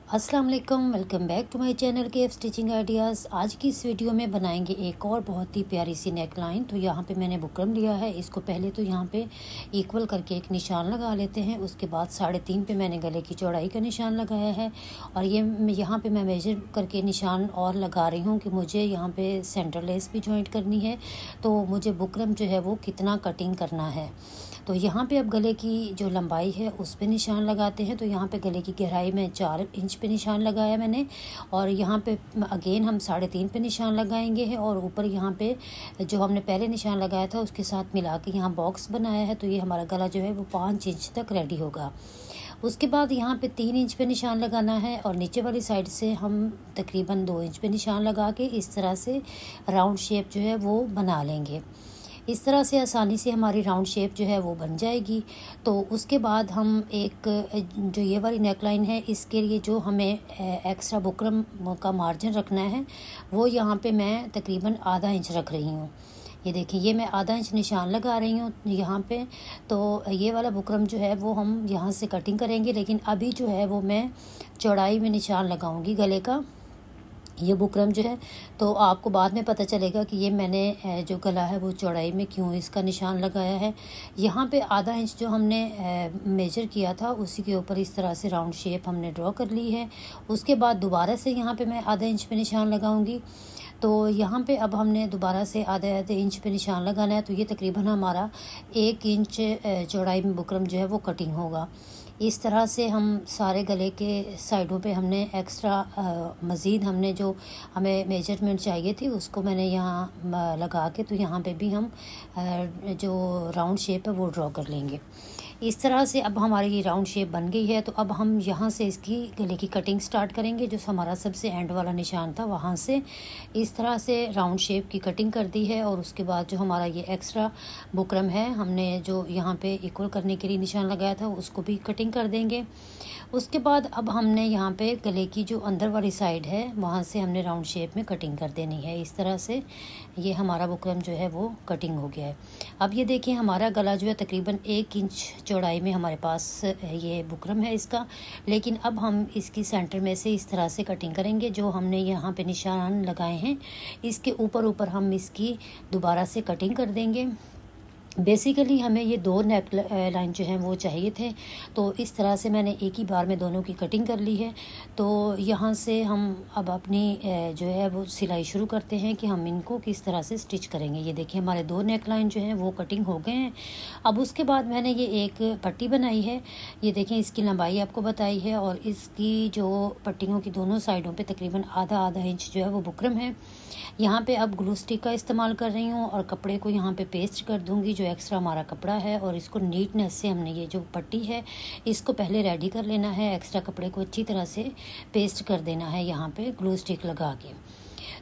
अस्सलाम वालेकुम, welcome back to my channel KF stitching ideas. आज की इस वीडियो में बनाएंगे एक और बहुत ही प्यारी सी नेक लाइन। तो यहाँ पे मैंने बुकरम लिया है। इसको पहले तो यहाँ पे इक्वल करके एक निशान लगा लेते हैं। उसके बाद 3.5 पे मैंने गले की चौड़ाई का निशान लगाया है और ये यहाँ पे मैं मेजर करके निशान और लगा रही हूँ कि मुझे यहाँ पे सेंटर लेस भी जॉइंट करनी है, तो मुझे बुकरम जो है वो कितना कटिंग करना है। तो यहाँ पे अब गले की जो लंबाई है उस पे निशान लगाते हैं। तो यहाँ पे गले की गहराई में 4 इंच पे निशान लगाया मैंने और यहाँ पे अगेन हम 3.5 पे निशान लगाएंगे हैं और ऊपर यहाँ पे जो हमने पहले निशान लगाया था उसके साथ मिला के यहाँ बॉक्स बनाया है। तो ये हमारा गला जो है वो 5 इंच तक रेडी होगा। उसके बाद यहाँ पे 3 इंच पे निशान लगाना है और नीचे वाली साइड से हम तकरीबन 2 इंच पे निशान लगा के इस तरह से राउंड शेप जो है वो बना लेंगे। इस तरह से आसानी से हमारी राउंड शेप जो है वो बन जाएगी। तो उसके बाद हम एक जो ये वाली नेकलाइन है इसके लिए जो हमें एक्स्ट्रा बुकरम का मार्जिन रखना है वो यहाँ पे मैं तकरीबन आधा इंच रख रही हूँ। ये देखिए, ये मैं आधा इंच निशान लगा रही हूँ यहाँ पे। तो ये वाला बुकरम जो है वो हम यहाँ से कटिंग करेंगे, लेकिन अभी जो है वो मैं चौड़ाई में निशान लगाऊंगी गले का। ये बुकरम जो है तो आपको बाद में पता चलेगा कि ये मैंने जो गला है वो चौड़ाई में क्यों इसका निशान लगाया है। यहाँ पे आधा इंच जो हमने मेजर किया था उसी के ऊपर इस तरह से राउंड शेप हमने ड्रॉ कर ली है। उसके बाद दोबारा से यहाँ पे मैं आधा इंच पे निशान लगाऊंगी। तो यहाँ पे अब हमने दोबारा से आधे इंच पे निशान लगाना है। तो ये तकरीबन हमारा 1 इंच चौड़ाई में बुकरम जो है वो कटिंग होगा। इस तरह से हम सारे गले के साइडों पे हमने एक्स्ट्रा मज़ीद हमने जो हमें मेजरमेंट चाहिए थी उसको मैंने यहाँ लगा के तो यहाँ पे भी हम जो राउंड शेप है वो ड्रॉ कर लेंगे। इस तरह से अब हमारी ये राउंड शेप बन गई है। तो अब हम यहाँ से इसकी गले की कटिंग स्टार्ट करेंगे। जो हमारा सबसे एंड वाला निशान था वहाँ से इस तरह से राउंड शेप की कटिंग कर दी है और उसके बाद जो हमारा ये एक्स्ट्रा बुकरम है हमने जो यहाँ पे इक्वल करने के लिए निशान लगाया था उसको भी कटिंग कर देंगे। उसके बाद अब हमने यहाँ पे गले की जो अंदर वाली साइड है वहाँ से हमने राउंड शेप में कटिंग कर देनी है। इस तरह से ये हमारा बुकरम जो है वो कटिंग हो गया है। अब ये देखिए, हमारा गला जो है तकरीबन 1 इंच चौड़ाई में हमारे पास ये बुकरम है इसका। लेकिन अब हम इसकी सेंटर में से इस तरह से कटिंग करेंगे। जो हमने यहाँ पे निशान लगाए हैं इसके ऊपर हम इसकी दोबारा से कटिंग कर देंगे। बेसिकली हमें ये 2 नेक लाइन जो हैं वो चाहिए थे, तो इस तरह से मैंने एक ही बार में दोनों की कटिंग कर ली है। तो यहाँ से हम अब अपनी जो है वो सिलाई शुरू करते हैं कि हम इनको किस तरह से स्टिच करेंगे। ये देखिए, हमारे 2 नेक लाइन जो हैं वो कटिंग हो गए हैं। अब उसके बाद मैंने ये एक पट्टी बनाई है। ये देखें, इसकी लंबाई आपको बताई है और इसकी जो पट्टियों की दोनों साइडों पर तकरीबन आधा इंच जो है वो बुकरम है। यहाँ पे अब ग्लू स्टिक का इस्तेमाल कर रही हूँ और कपड़े को यहाँ पे पेस्ट कर दूँगी जो एक्स्ट्रा हमारा कपड़ा है। और इसको नीटनेस से हमने ये जो पट्टी है इसको पहले रेडी कर लेना है। एक्स्ट्रा कपड़े को अच्छी तरह से पेस्ट कर देना है यहाँ पे ग्लू स्टिक लगा के।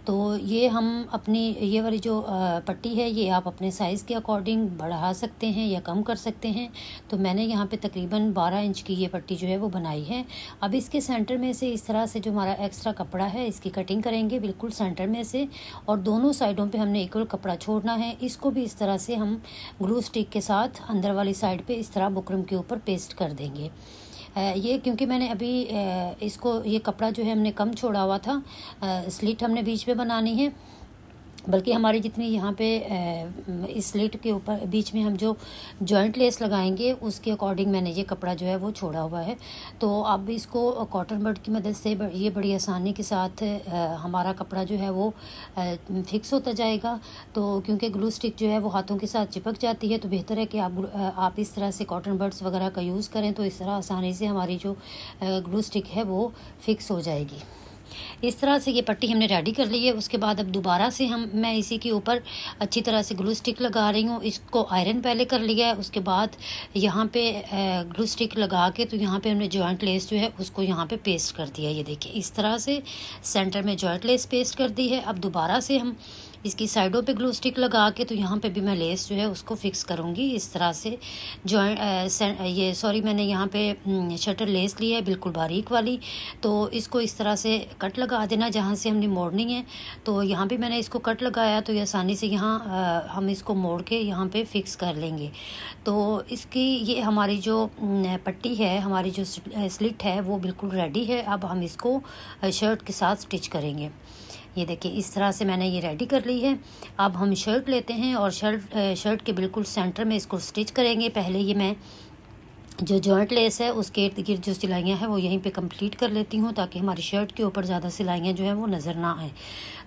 तो ये हम अपनी ये वाली जो पट्टी है ये आप अपने साइज़ के अकॉर्डिंग बढ़ा सकते हैं या कम कर सकते हैं। तो मैंने यहाँ पे तकरीबन 12 इंच की ये पट्टी जो है वो बनाई है। अब इसके सेंटर में से इस तरह से जो हमारा एक्स्ट्रा कपड़ा है इसकी कटिंग करेंगे बिल्कुल सेंटर में से, और दोनों साइडों पे हमने इक्वल कपड़ा छोड़ना है। इसको भी इस तरह से हम ग्लू स्टिक के साथ अंदर वाली साइड पे इस तरह बुकरम के ऊपर पेस्ट कर देंगे। ये क्योंकि मैंने अभी इसको ये कपड़ा जो है हमने कम छोड़ा हुआ था, स्लिट हमने बीच में बनानी है। बल्कि हमारी जितनी यहाँ पे इस स्लिट के ऊपर बीच में हम जो जॉइंट लेस लगाएंगे उसके अकॉर्डिंग मैंने ये कपड़ा जो है वो छोड़ा हुआ है। तो अब इसको कॉटन बड की मदद से ये बड़ी आसानी के साथ हमारा कपड़ा जो है वो फिक्स होता जाएगा। तो क्योंकि ग्लू स्टिक जो है वो हाथों के साथ चिपक जाती है, तो बेहतर है कि आप इस तरह से कॉटन बड्स वगैरह का यूज़ करें। तो इस तरह आसानी से हमारी जो ग्लू स्टिक है वो फिक्स हो जाएगी। इस तरह से ये पट्टी हमने रेडी कर ली है। उसके बाद अब दोबारा से मैं इसी के ऊपर अच्छी तरह से ग्लू स्टिक लगा रही हूँ। इसको आयरन पहले कर लिया है, उसके बाद यहाँ पे ग्लू स्टिक लगा के तो यहाँ पे हमने जॉइंट लेस जो है उसको यहाँ पे पेस्ट कर दिया। ये देखिए, इस तरह से सेंटर में जॉइंट लेस पेस्ट कर दी है। अब दोबारा से हम इसकी साइडों पे ग्लू स्टिक लगा के तो यहाँ पे भी मैं लेस जो है उसको फिक्स करूँगी इस तरह से। मैंने यहाँ पे शटर लेस ली है बिल्कुल बारीक वाली, तो इसको इस तरह से कट लगा देना जहाँ से हमने मोड़नी है। तो यहाँ पे मैंने इसको कट लगाया तो ये आसानी से यहाँ हम इसको मोड़ के यहाँ पे फिक्स कर लेंगे। तो इसकी ये हमारी जो पट्टी है, हमारी जो स्लिट है वो बिल्कुल रेडी है। अब हम इसको शर्ट के साथ स्टिच करेंगे। ये देखिए इस तरह से मैंने ये रेडी कर ली है। अब हम शर्ट लेते हैं और शर्ट के बिल्कुल सेंटर में इसको स्टिच करेंगे। पहले ये मैं जो जॉइंट लेस है उसके इर्द गिर्द जो सिलाइयाँ हैं वो यहीं पे कंप्लीट कर लेती हूँ, ताकि हमारी शर्ट के ऊपर ज़्यादा सिलाइयाँ जो है वो नज़र ना आए।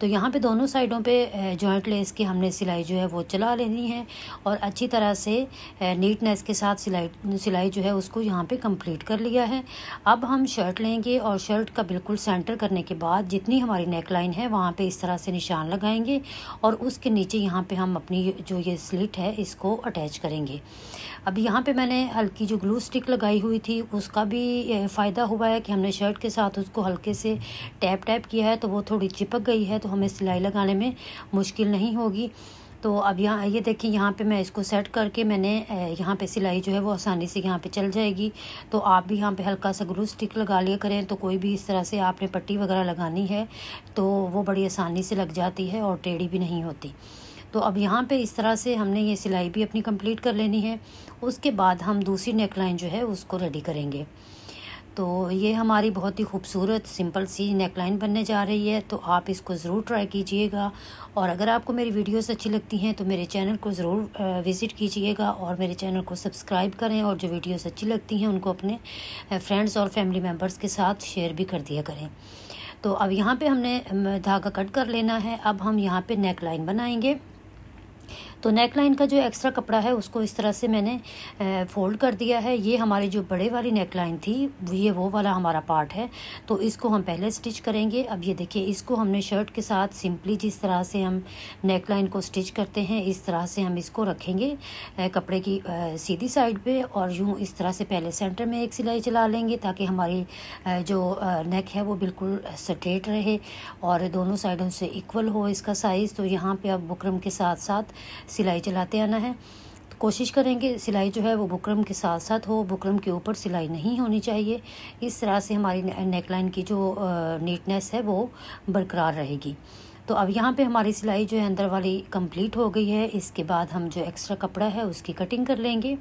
तो यहाँ पे दोनों साइडों पे जॉइंट लेस की हमने सिलाई जो है वो चला लेनी है और अच्छी तरह से नीटनेस के साथ सिलाई जो है उसको यहाँ पे कंप्लीट कर लिया है। अब हम शर्ट लेंगे और शर्ट का बिल्कुल सेंटर करने के बाद जितनी हमारी नेक लाइन है वहाँ पे इस तरह से निशान लगाएंगे और उसके नीचे यहाँ पे हम अपनी जो ये स्लिट है इसको अटैच करेंगे। अब यहाँ पे मैंने हल्की जो ग्लू स्टिक लगाई हुई थी उसका भी फ़ायदा हुआ है कि हमने शर्ट के साथ उसको हल्के से टैप किया है तो वो थोड़ी चिपक गई है, तो हमें सिलाई लगाने में मुश्किल नहीं होगी। तो अब यहाँ ये देखिए यहाँ पे मैं इसको सेट करके मैंने यहाँ पे सिलाई जो है वो आसानी से यहाँ पे चल जाएगी। तो आप भी यहाँ पे हल्का सा ग्लू स्टिक लगा लिया करें। तो कोई भी इस तरह से आपने पट्टी वगैरह लगानी है तो वो बड़ी आसानी से लग जाती है और टेढ़ी भी नहीं होती। तो अब यहाँ पे इस तरह से हमने ये सिलाई भी अपनी कंप्लीट कर लेनी है। उसके बाद हम दूसरी नेकलाइन जो है उसको रेडी करेंगे। तो ये हमारी बहुत ही खूबसूरत सिंपल सी नेकलाइन बनने जा रही है। तो आप इसको ज़रूर ट्राई कीजिएगा और अगर आपको मेरी वीडियोस अच्छी लगती हैं तो मेरे चैनल को ज़रूर विज़िट कीजिएगा और मेरे चैनल को सब्सक्राइब करें और जो वीडियोस अच्छी लगती हैं उनको अपने फ्रेंड्स और फैमिली मेम्बर्स के साथ शेयर भी कर दिया करें। तो अब यहाँ पे हमने धागा कट कर लेना है। अब हम यहाँ पे नेकलाइन बनाएंगे। तो नेकलाइन का जो एक्स्ट्रा कपड़ा है उसको इस तरह से मैंने फोल्ड कर दिया है। ये हमारी जो बड़े वाली नेकलाइन थी ये वो वाला हमारा पार्ट है, तो इसको हम पहले स्टिच करेंगे। अब ये देखिए इसको हमने शर्ट के साथ सिंपली जिस तरह से हम नेकलाइन को स्टिच करते हैं इस तरह से हम इसको रखेंगे कपड़े की सीधी साइड पे और यूँ इस तरह से पहले सेंटर में एक सिलाई चला लेंगे ताकि हमारी जो नेक है वो बिल्कुल स्ट्रेट रहे और दोनों साइडों से इक्वल हो इसका साइज़। तो यहाँ पे अब बुकरम के साथ साथ सिलाई चलाते आना है। तो कोशिश करेंगे सिलाई जो है वो बुकरम के साथ साथ हो, बुकरम के ऊपर सिलाई नहीं होनी चाहिए। इस तरह से हमारी नेकलाइन की जो नीटनेस है वो बरकरार रहेगी। तो अब यहाँ पे हमारी सिलाई जो है अंदर वाली कंप्लीट हो गई है। इसके बाद हम जो एक्स्ट्रा कपड़ा है उसकी कटिंग कर लेंगे।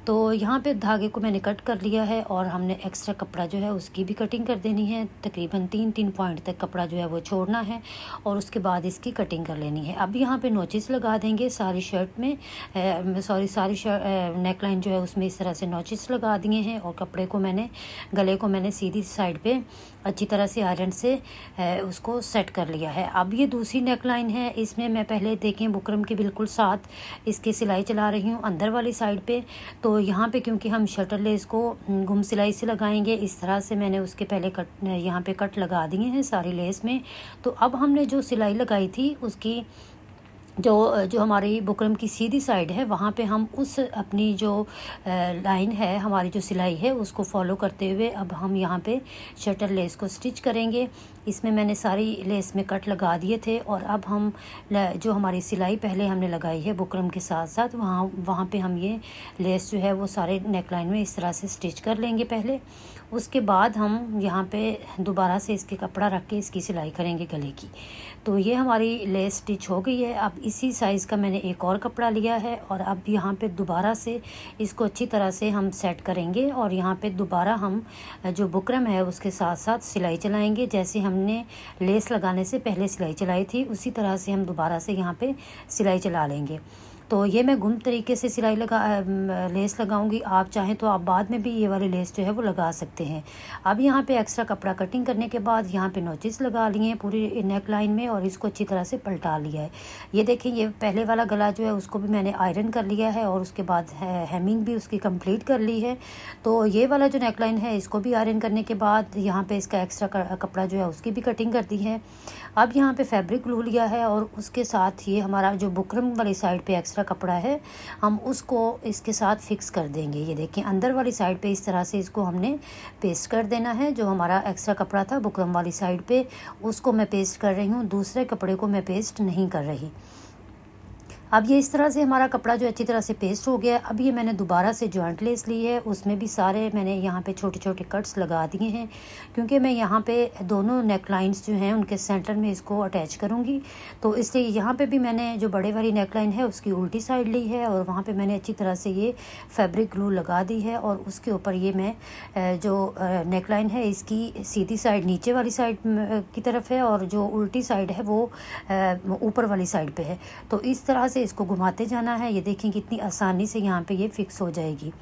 तो यहाँ पे धागे को मैंने कट कर लिया है और हमने एक्स्ट्रा कपड़ा जो है उसकी भी कटिंग कर देनी है। तकरीबन 3 पॉइंट तक कपड़ा जो है वो छोड़ना है और उसके बाद इसकी कटिंग कर लेनी है। अब यहाँ पे नोचेस लगा देंगे सारी शर्ट में, सारी नेकलाइन जो है उसमें इस तरह से नोचेस लगा दिए हैं और कपड़े को गले को मैंने सीधी साइड पे अच्छी तरह से आयरन से उसको सेट कर लिया है। अब ये दूसरी नेकलाइन है, इसमें मैं पहले देखें बुकरम के बिल्कुल साथ इसकी सिलाई चला रही हूँ अंदर वाली साइड पे। तो यहाँ पे क्योंकि हम शटर लेस को गुम सिलाई से लगाएंगे इस तरह से मैंने उसके पहले यहाँ पे कट लगा दिए हैं सारी लेस में। तो अब हमने जो सिलाई लगाई थी उसकी जो हमारी बुकरम की सीधी साइड है वहाँ पे हम उस अपनी जो लाइन है हमारी जो सिलाई है उसको फॉलो करते हुए अब हम यहाँ पे शटर लेस को स्टिच करेंगे। इसमें मैंने सारी लेस में कट लगा दिए थे और अब हम जो हमारी सिलाई पहले हमने लगाई है बुकरम के साथ साथ वहाँ पे हम ये लेस जो है वो सारे नेकलाइन में इस तरह से स्टिच कर लेंगे पहले। उसके बाद हम यहाँ पे दोबारा से इसके कपड़ा रख के इसकी सिलाई करेंगे गले की। तो ये हमारी लेस स्टिच हो गई है। अब इसी साइज़ का मैंने एक और कपड़ा लिया है और अब यहाँ पे दोबारा से इसको अच्छी तरह से हम सेट करेंगे और यहाँ पे दोबारा हम जो बुकरम है उसके साथ साथ सिलाई चलाएंगे। जैसे हमने लेस लगाने से पहले सिलाई चलाई थी उसी तरह से हम दोबारा से यहाँ पे सिलाई चला लेंगे। तो ये मैं गुम तरीके से सिलाई लेस लगाऊंगी। आप चाहें तो आप बाद में भी ये वाली लेस जो है वो लगा सकते हैं। अब यहाँ पे एक्स्ट्रा कपड़ा कटिंग करने के बाद यहाँ पे नोचेस लगा लिए हैं पूरी नेक लाइन में और इसको अच्छी तरह से पलटा लिया है। ये देखिए ये पहले वाला गला जो है उसको भी मैंने आयरन कर लिया है और उसके बाद हेमिंग भी उसकी कंप्लीट कर ली है। तो ये वाला जो नेक लाइन है इसको भी आयरन करने के बाद यहाँ पे इसका एक्स्ट्रा कपड़ा जो है उसकी भी कटिंग कर दी है। अब यहाँ पे फैब्रिक ग्लू लिया है और उसके साथ ये हमारा जो बुकरम वाली साइड पे एक्स्ट्रा कपड़ा है हम उसको इसके साथ फिक्स कर देंगे। ये देखिए अंदर वाली साइड पे इस तरह से इसको हमने पेस्ट कर देना है। जो हमारा एक्स्ट्रा कपड़ा था बुकरम वाली साइड पे उसको मैं पेस्ट कर रही हूँ, दूसरे कपड़े को मैं पेस्ट नहीं कर रही। अब ये इस तरह से हमारा कपड़ा जो अच्छी तरह से पेस्ट हो गया। अब ये मैंने दोबारा से जॉइंट लेस ली है, उसमें भी सारे मैंने यहाँ पे छोटे छोटे कट्स लगा दिए हैं, क्योंकि मैं यहाँ पे दोनों नेक लाइन्स जो हैं उनके सेंटर में इसको अटैच करूँगी। तो इसलिए यहाँ पे भी मैंने जो बड़े वाली नेक लाइन है उसकी उल्टी साइड ली है और वहाँ पर मैंने अच्छी तरह से ये फैब्रिक ग्लू लगा दी है। और उसके ऊपर ये मैं जो नेक लाइन है इसकी सीधी साइड नीचे वाली साइड की तरफ है और जो उल्टी साइड है वो ऊपर वाली साइड पे है। तो इस तरह से इसको घुमाते जाना है। ये देखें कितनी आसानी से यहाँ पे ये फिक्स हो जाएगी।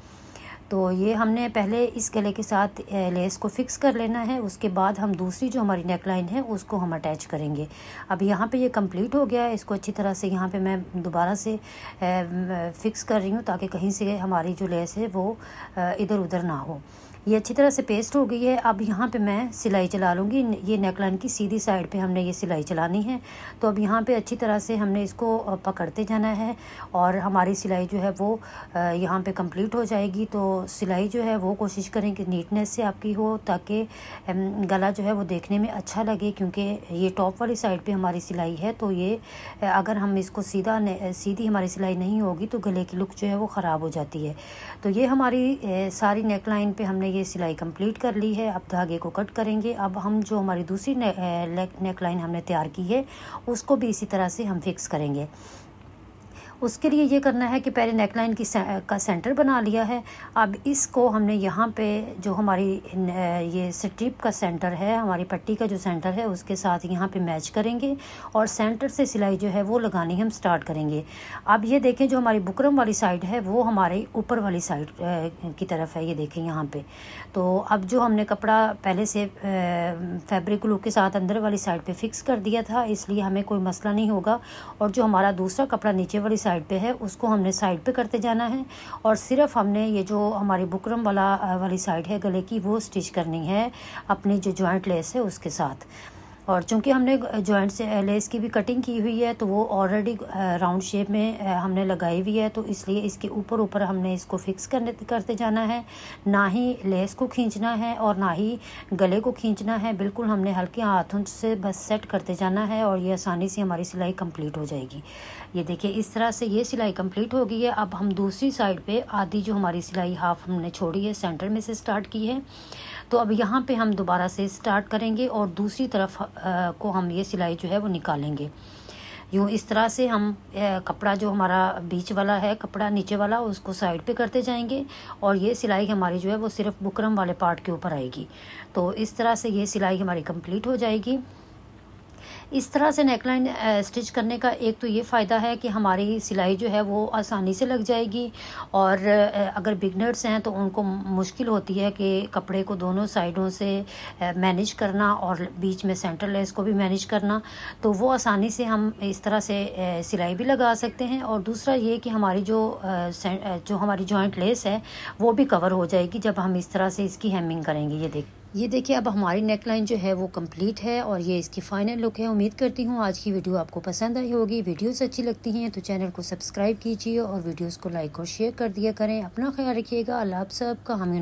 तो ये हमने पहले इस गले के साथ लेस को फिक्स कर लेना है, उसके बाद हम दूसरी जो हमारी नेक लाइन है उसको हम अटैच करेंगे। अब यहाँ पे ये कंप्लीट हो गया है। इसको अच्छी तरह से यहाँ पे मैं दोबारा से फिक्स कर रही हूँ ताकि कहीं से हमारी जो लेस है वो इधर उधर ना हो। ये अच्छी तरह से पेस्ट हो गई है। अब यहाँ पे मैं सिलाई चला लूँगी। ये नेकलाइन की सीधी साइड पे हमने ये सिलाई चलानी है। तो अब यहाँ पे अच्छी तरह से हमने इसको पकड़ते जाना है और हमारी सिलाई जो है वो यहाँ पे कंप्लीट हो जाएगी। तो सिलाई जो है वो कोशिश करें कि नीटनेस से आपकी हो ताकि गला जो है वो देखने में अच्छा लगे, क्योंकि ये टॉप वाली साइड पे हमारी सिलाई है। तो ये अगर हम इसको सीधी हमारी सिलाई नहीं होगी तो गले की लुक जो है वो ख़राब हो जाती है। तो ये हमारी सारी नेकलाइन पे हमने ये सिलाई कंप्लीट कर ली है। अब धागे को कट करेंगे। अब हम जो हमारी दूसरी नेकलाइन हमने तैयार की है उसको भी इसी तरह से हम फिक्स करेंगे। उसके लिए ये करना है कि पहले नेकलाइन का सेंटर बना लिया है। अब इसको हमने यहाँ पे जो हमारी ये स्ट्रिप का सेंटर है, हमारी पट्टी का जो सेंटर है उसके साथ यहाँ पे मैच करेंगे और सेंटर से सिलाई जो है वो लगानी हम स्टार्ट करेंगे। अब ये देखें जो हमारी बुकरम वाली साइड है वो हमारे ऊपर वाली साइड की तरफ है। ये देखें यहाँ पे। तो अब जो हमने कपड़ा पहले से फैब्रिक ग्लू के साथ अंदर वाली साइड पे फिक्स कर दिया था, इसलिए हमें कोई मसला नहीं होगा। और जो हमारा दूसरा कपड़ा नीचे वाली साइड पे है उसको हमने साइड पे करते जाना है और सिर्फ हमने ये जो हमारी बुकरम वाली साइड है गले की वो स्टिच करनी है अपनी जो जॉइंट लेस है उसके साथ। और चूंकि हमने जॉइंट से लेस की भी कटिंग की हुई है तो वो ऑलरेडी राउंड शेप में हमने लगाई हुई है, तो इसलिए इसके ऊपर हमने इसको फिक्स करते जाना है। ना ही लेस को खींचना है और ना ही गले को खींचना है, बिल्कुल हमने हल्के हाथों से बस सेट करते जाना है और ये आसानी से हमारी सिलाई कंप्लीट हो जाएगी। ये देखिए इस तरह से ये सिलाई कंप्लीट हो गई है। अब हम दूसरी साइड पे आधी जो हमारी सिलाई हाफ हमने छोड़ी है सेंटर में से स्टार्ट की है, तो अब यहाँ पे हम दोबारा से स्टार्ट करेंगे और दूसरी तरफ को हम ये सिलाई जो है वो निकालेंगे। यूँ इस तरह से हम कपड़ा जो हमारा बीच वाला है कपड़ा नीचे वाला उसको साइड पे करते जाएंगे और ये सिलाई हमारी जो है वो सिर्फ बुकरम वाले पार्ट के ऊपर आएगी। तो इस तरह से ये सिलाई हमारी कंप्लीट हो जाएगी। इस तरह से नेकलाइन स्टिच करने का एक तो ये फ़ायदा है कि हमारी सिलाई जो है वो आसानी से लग जाएगी। और अगर बिगनर्स हैं तो उनको मुश्किल होती है कि कपड़े को दोनों साइडों से मैनेज करना और बीच में सेंटर लेस को भी मैनेज करना, तो वो आसानी से हम इस तरह से सिलाई भी लगा सकते हैं। और दूसरा ये कि हमारी जो हमारी जॉइंट लेस है वो भी कवर हो जाएगी जब हम इस तरह से इसकी हेमिंग करेंगे। ये देखिए अब हमारी नेकलाइन जो है वो कंप्लीट है और ये इसकी फाइनल लुक है। उम्मीद करती हूँ आज की वीडियो आपको पसंद आई होगी। वीडियोस अच्छी लगती हैं तो चैनल को सब्सक्राइब कीजिए और वीडियोस को लाइक और शेयर कर दिया करें। अपना ख्याल रखिएगा। अल्लाह आप सबका हामी।